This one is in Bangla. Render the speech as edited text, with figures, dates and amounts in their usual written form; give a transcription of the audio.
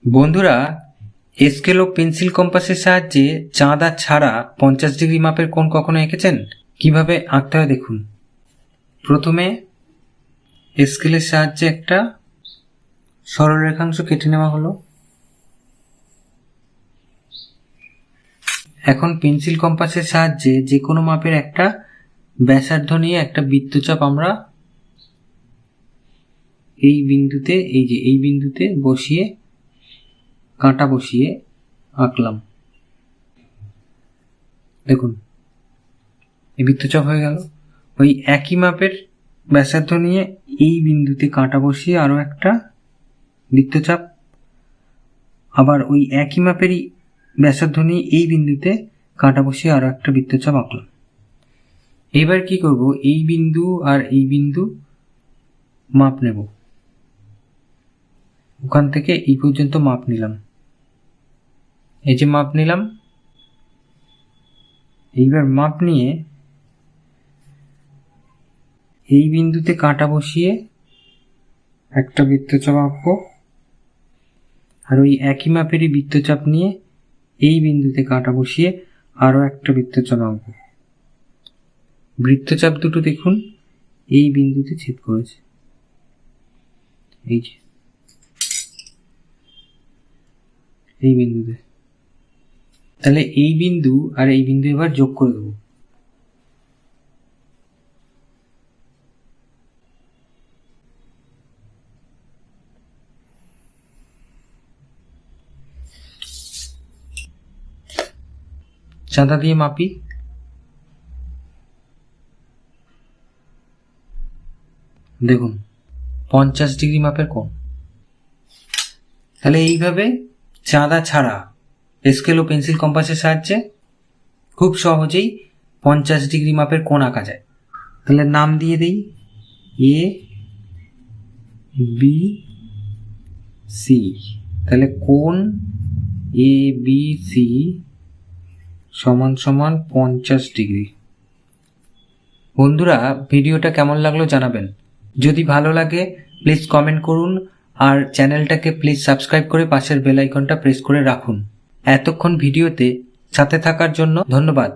বন্ধুরা, স্কেল ও পেন্সিল কম্পাসের সাহায্যে চাঁদা ছাড়া 50 ডিগ্রি মাপের কোণ কখনো এঁকেছেন? কিভাবে আঁকতে হয় দেখুন। প্রথমে স্কেলের সাহায্যে একটা সরলরেখাংশ কেটে নেওয়া হলো। এখন পেন্সিল কম্পাসের সাহায্যে যে কোনো মাপের একটা ব্যাসার্ধ নিয়ে একটা বৃত্তচাপ আমরা এই বিন্দুতে বসিয়ে কাঁটা বসিয়ে আঁকলাম। দেখুন এই বৃত্তচাপ হয়ে গেল। ওই একই মাপের ব্যাসার্ধ নিয়ে এই বিন্দুতে কাঁটা বসিয়ে আরো একটা বৃত্তচাপ, আবার ওই একই মাপেরই ব্যাসার্ধ নিয়ে এই বিন্দুতে কাঁটা বসিয়ে আরো একটা বৃত্তচাপ আঁকলাম। এবার কি করব, এই বিন্দু আর এই বিন্দু মাপ নেব। ওখান থেকে এই পর্যন্ত মাপ নিলাম, এই যে মাপ নিলাম। এইবার মাপ নিয়ে এই বিন্দুতে কাঁটা বসিয়ে একটা বৃত্তচাপ আঁকবো, আর ওই একই মাপেরই বৃত্তচাপ নিয়ে এই বিন্দুতে কাঁটা বসিয়ে আরো একটা বৃত্তচাপ আঁকবো। বৃত্তচাপ দুটো দেখুন এই বিন্দুতে ছেদ করেছে, এই যে এই বিন্দুতে। তাহলে এই বিন্দু আর এই বিন্দু এবার যোগ করে দেবো। চাঁদা দিয়ে মাপি। দেখুন 50 ডিগ্রি মাপের কোণ। তাহলে এইভাবে চাঁদা ছাড়া স্কেল ও পেন্সিল কম্পাসের সাহায্যে খুব সহজেই 50 ডিগ্রি মাপের কোণ আঁকা যায়। তাহলে নাম দিয়ে দিই এ বি সি। তাহলে কোণ এ বি সি সমান সমান 50 ডিগ্রি। বন্ধুরা, ভিডিওটা কেমন লাগলো জানাবেন। যদি ভালো লাগে প্লিজ কমেন্ট করুন, আর চ্যানেলটাকে প্লিজ সাবস্ক্রাইব করে পাশের বেল আইকনটা প্রেস করে রাখুন। এতক্ষণ ভিডিওতে সাথে থাকার জন্য ধন্যবাদ।